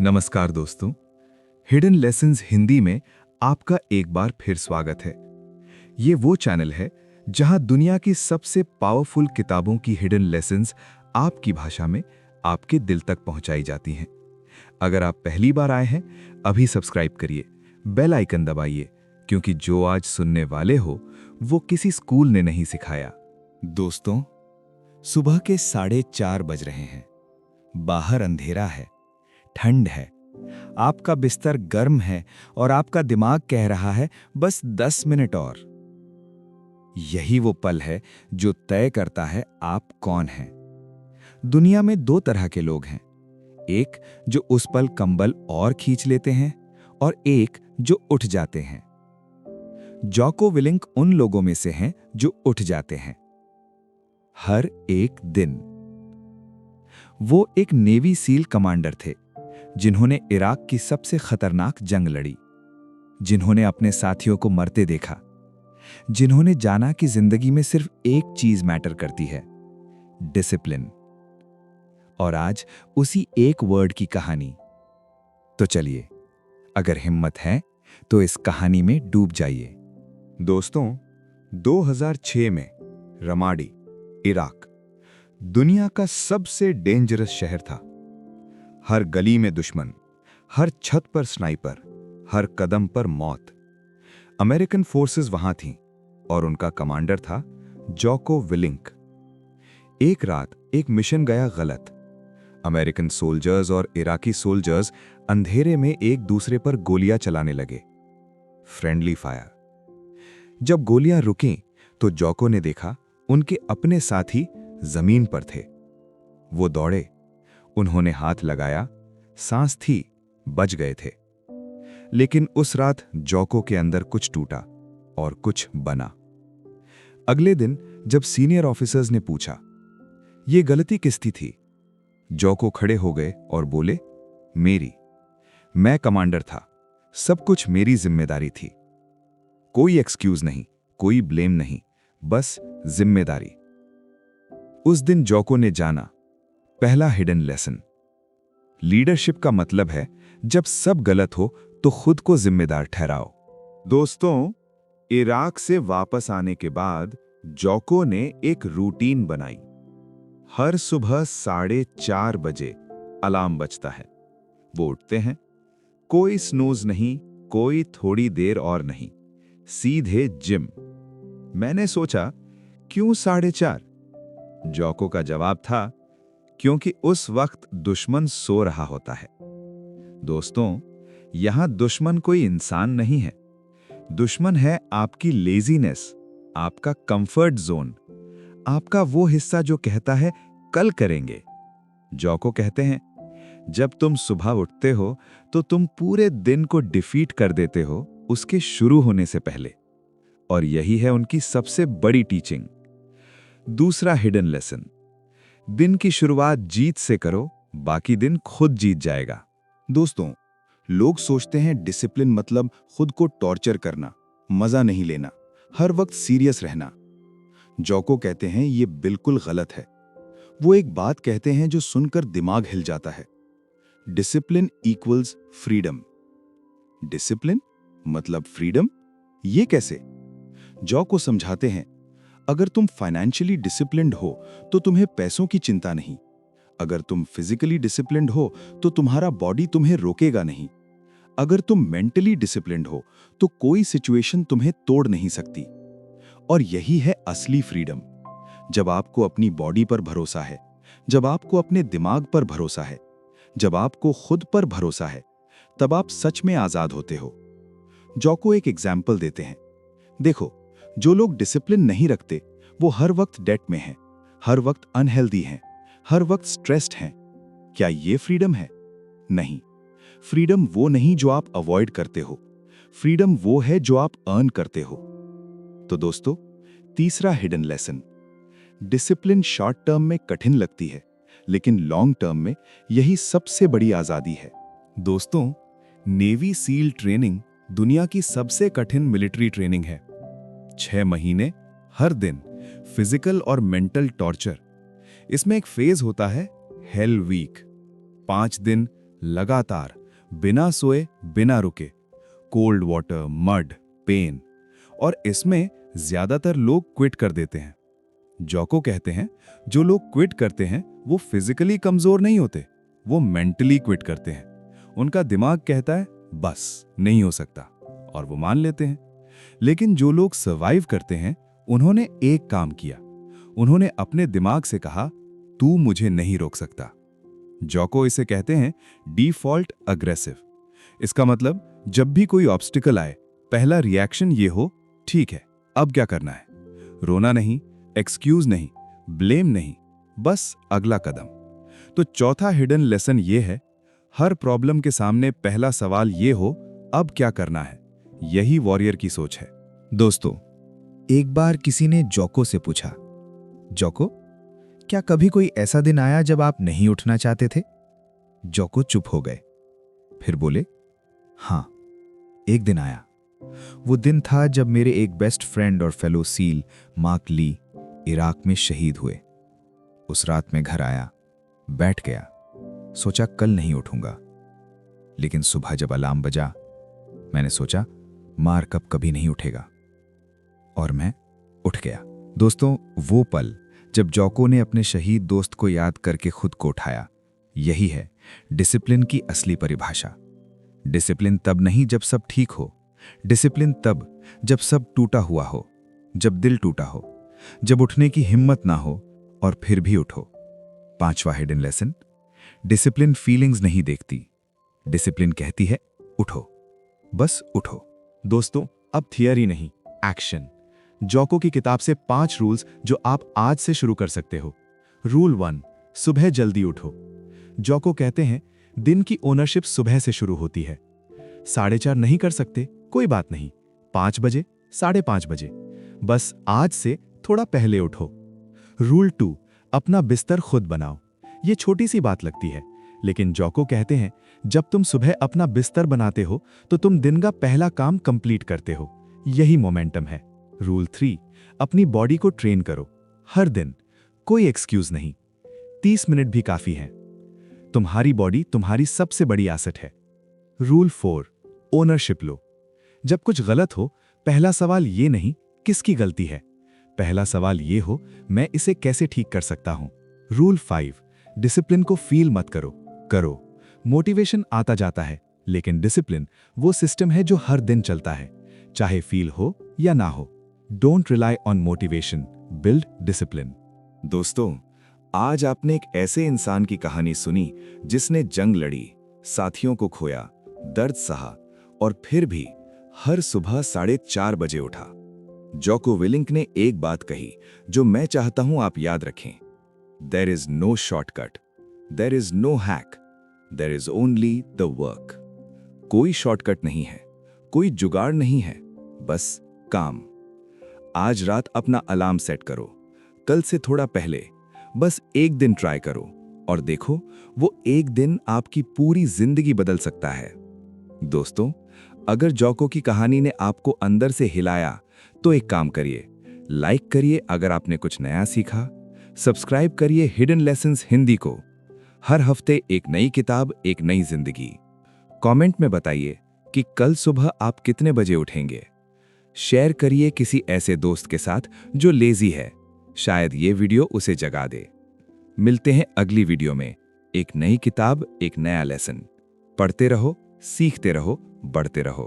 नमस्कार दोस्तों, hidden lessons Hindi में आपका एक बार फिर स्वागत है। ये वो चैनल है जहां दुनिया की सबसे पावरफुल किताबों की हिडन लेसन्स आपकी भाषा में आपके दिल तक पहुंचाई जाती हैं। अगर आप पहली बार आए हैं, अभी सब्सक्राइब करिए, बेल आइकन दबाइए, क्योंकि जो आज सुनने वाले हो वो किसी स्कूल ने नहीं सिखाया। दोस्तों, सुबह के 4:30 बज रहे हैं। बाहर अंधेरा है, ठंड है, आपका बिस्तर गर्म है और आपका दिमाग कह रहा है बस 10 मिनट और। यही वो पल है जो तय करता है आप कौन हैं। दुनिया में दो तरह के लोग हैं, एक जो उस पल कंबल और खींच लेते हैं और एक जो उठ जाते हैं। जॉको विलिंक उन लोगों में से हैं जो उठ जाते हैं। हर एक दिन। वो एक नेवी सील कमांडर थे जिन्होंने इराक की सबसे खतरनाक जंग लड़ी, जिन्होंने अपने साथियों को मरते देखा, जिन्होंने जाना कि जिंदगी में सिर्फ एक चीज मैटर करती है, डिसिप्लिन। और आज उसी एक वर्ड की कहानी। तो चलिए, अगर हिम्मत है तो इस कहानी में डूब जाइए। दोस्तों, 2006 में रमाडी, इराक, दुनिया का सबसे डेंजरस शहर था। हर गली में दुश्मन, हर छत पर स्नाइपर, हर कदम पर मौत। अमेरिकन फोर्सेस वहां थीं और उनका कमांडर था जॉको विलिंक। एक रात एक मिशन गया गलत। अमेरिकन सोल्जर्स और इराकी सोल्जर्स अंधेरे में एक दूसरे पर गोलियां चलाने लगे, फ्रेंडली फायर। जब गोलियां रुकीं तो जॉको ने देखा उनके अपने साथी जमीन पर थे। वो दौड़े, उन्होंने हाथ लगाया, सांस थी, बच गए थे। लेकिन उस रात जॉको के अंदर कुछ टूटा और कुछ बना। अगले दिन जब सीनियर ऑफिसर्स ने पूछा, ये गलती किसकी थी, जॉको खड़े हो गए और बोले, मेरी। मैं कमांडर था, सब कुछ मेरी जिम्मेदारी थी। कोई एक्सक्यूज नहीं, कोई ब्लेम नहीं, बस जिम्मेदारी। उस दिन जॉको ने जाना पहला हिडन लेसन। लीडरशिप का मतलब है जब सब गलत हो तो खुद को जिम्मेदार ठहराओ। दोस्तों, इराक से वापस आने के बाद जॉको ने एक रूटीन बनाई। हर सुबह 4:30 बजे अलार्म बजता है। वो उठते हैं, कोई स्नूज नहीं, कोई थोड़ी देर और नहीं, सीधे जिम। मैंने सोचा, क्यों 4:30? जॉको का जवाब था, क्योंकि उस वक्त दुश्मन सो रहा होता है। दोस्तों, यहां दुश्मन कोई इंसान नहीं है। दुश्मन है आपकी लेजीनेस, आपका कंफर्ट जोन, आपका वो हिस्सा जो कहता है कल करेंगे। जॉको कहते हैं, जब तुम सुबह उठते हो तो तुम पूरे दिन को डिफीट कर देते हो उसके शुरू होने से पहले। और यही है उनकी सबसे बड़ी टीचिंग। दूसरा हिडन लेसन, दिन की शुरुआत जीत से करो, बाकी दिन खुद जीत जाएगा। दोस्तों, लोग सोचते हैं डिसिप्लिन मतलब खुद को टॉर्चर करना, मजा नहीं लेना, हर वक्त सीरियस रहना। जॉको कहते हैं ये बिल्कुल गलत है। वो एक बात कहते हैं जो सुनकर दिमाग हिल जाता है, डिसिप्लिन इक्वल्स फ्रीडम। डिसिप्लिन मतलब फ्रीडम? ये कैसे? जॉको समझाते हैं, अगर तुम फाइनेंशियली डिसिप्लिन्ड हो तो तुम्हें पैसों की चिंता नहीं। अगर तुम फिजिकली डिसिप्लिन्ड हो तो तुम्हारा बॉडी तुम्हें रोकेगा नहीं। अगर तुम मेंटली डिसिप्लिन्ड हो तो कोई सिचुएशन तुम्हें तोड़ नहीं सकती। और यही है असली फ्रीडम। जब आपको अपनी बॉडी पर भरोसा है, जब आपको अपने दिमाग पर भरोसा है, जब आपको खुद पर भरोसा है, तब आप सच में आजाद होते हो। जॉको एक एग्जाम्पल देते हैं, देखो, जो लोग डिसिप्लिन नहीं रखते वो हर वक्त डेट में हैं, हर वक्त अनहेल्दी हैं, हर वक्त स्ट्रेस्ड हैं। क्या ये फ्रीडम है? नहीं। फ्रीडम वो नहीं जो आप अवॉइड करते हो, फ्रीडम वो है जो आप अर्न करते हो। तो दोस्तों, तीसरा hidden lesson, discipline short term में कठिन लगती है, लेकिन लॉन्ग टर्म में यही सबसे बड़ी आजादी है। दोस्तों, नेवी सील ट्रेनिंग दुनिया की सबसे कठिन मिलिट्री ट्रेनिंग है। 6 महीने, हर दिन फिजिकल और मेंटल टॉर्चर। इसमें एक फेज होता है हेल वीक, 5 दिन लगातार, बिना सोए, बिना रुके, कोल्ड वाटर, मड, पेन, और इसमें ज्यादातर लोग क्विट कर देते हैं। जोको कहते हैं जो लोग क्विट करते हैं वो फिजिकली कमजोर नहीं होते, वो मेंटली क्विट करते हैं। उनका दिमाग कहता है बस नहीं हो सकता, और वो मान लेते हैं। लेकिन जो लोग सर्वाइव करते हैं उन्होंने एक काम किया, उन्होंने अपने दिमाग से कहा तू मुझे नहीं रोक सकता। जोको इसे कहते हैं डिफॉल्ट अग्रेसिव। इसका मतलब जब भी कोई ऑब्स्टिकल आए पहला रिएक्शन ये हो, ठीक है अब क्या करना है। रोना नहीं, एक्सक्यूज नहीं, ब्लेम नहीं, बस अगला कदम। तो चौथा हिडन लेसन ये है, हर प्रॉब्लम के सामने पहला सवाल ये हो अब क्या करना है। यही वॉरियर की सोच है। दोस्तों, एक बार किसी ने जोको से पूछा, जोको, क्या कभी कोई ऐसा दिन आया जब आप नहीं उठना चाहते थे? जोको चुप हो गए, फिर बोले, हाँ, एक दिन आया। वो दिन था जब मेरे एक बेस्ट फ्रेंड और फेलो सील मार्क ली इराक में शहीद हुए। उस रात मैं घर आया, बैठ गया, सोचा कल नहीं उठूंगा। लेकिन सुबह जब अलार्म बजा, मैंने सोचा मार्क अब कभी नहीं उठेगा, और मैं उठ गया। दोस्तों, वो पल जब जोको ने अपने शहीद दोस्त को याद करके खुद को उठाया, यही है डिसिप्लिन की असली परिभाषा। डिसिप्लिन तब नहीं जब सब ठीक हो, डिसिप्लिन तब जब सब टूटा हुआ हो, जब दिल टूटा हो, जब उठने की हिम्मत ना हो और फिर भी उठो। पांचवा हिडन लेसन, डिसिप्लिन फीलिंग्स नहीं देखती, डिसिप्लिन कहती है उठो, बस उठो। दोस्तों, अब थियरी नहीं, एक्शन। जोको की किताब से 5 रूल्स जो आप आज से शुरू कर सकते हो। रूल 1, सुबह जल्दी उठो। जोको कहते हैं दिन की ओनरशिप सुबह से शुरू होती है। 4:30 नहीं कर सकते, कोई बात नहीं, 5 बजे, 5:30 बजे, बस आज से थोड़ा पहले उठो। रूल 2, अपना बिस्तर खुद बनाओ। ये छोटी सी बात लगती है, लेकिन जोको कहते हैं जब तुम सुबह अपना बिस्तर बनाते हो तो तुम दिन का पहला काम कंप्लीट करते हो। यही मोमेंटम है। रूल 3, अपनी बॉडी को ट्रेन करो हर दिन, कोई एक्सक्यूज नहीं, 30 मिनट भी काफी है। तुम्हारी बॉडी तुम्हारी सबसे बड़ी एसेट है। रूल 4, ओनरशिप लो। जब कुछ गलत हो पहला सवाल ये नहीं किसकी गलती है, पहला सवाल ये हो मैं इसे कैसे ठीक कर सकता हूं। रूल 5, डिसिप्लिन को फील मत करो, करो। मोटिवेशन आता जाता है, लेकिन डिसिप्लिन वो सिस्टम है जो हर दिन चलता है, चाहे फील हो या ना हो। Don't rely on motivation, build discipline. दोस्तों, आज आपने एक ऐसे इंसान की कहानी सुनी जिसने जंग लड़ी, साथियों को खोया, दर्द सहा और फिर भी हर सुबह 4:30 बजे उठा। जोको विलिंक ने एक बात कही जो मैं चाहता हूं आप याद रखें, there is no shortcut, there is no hack, there is only the work. कोई शॉर्टकट नहीं है, कोई जुगाड़ नहीं है, बस काम। आज रात अपना अलार्म सेट करो, कल से थोड़ा पहले, बस एक दिन ट्राई करो और देखो वो एक दिन आपकी पूरी जिंदगी बदल सकता है। दोस्तों, अगर जोको की कहानी ने आपको अंदर से हिलाया तो एक काम करिए, लाइक करिए अगर आपने कुछ नया सीखा, सब्सक्राइब करिए हिडन लेसन्स हिंदी को। हर हफ्ते एक नई किताब, एक नई जिंदगी। कमेंट में बताइए कि कल सुबह आप कितने बजे उठेंगे। शेयर करिए किसी ऐसे दोस्त के साथ जो लेजी है, शायद ये वीडियो उसे जगा दे। मिलते हैं अगली वीडियो में, एक नई किताब, एक नया लेसन। पढ़ते रहो, सीखते रहो, बढ़ते रहो।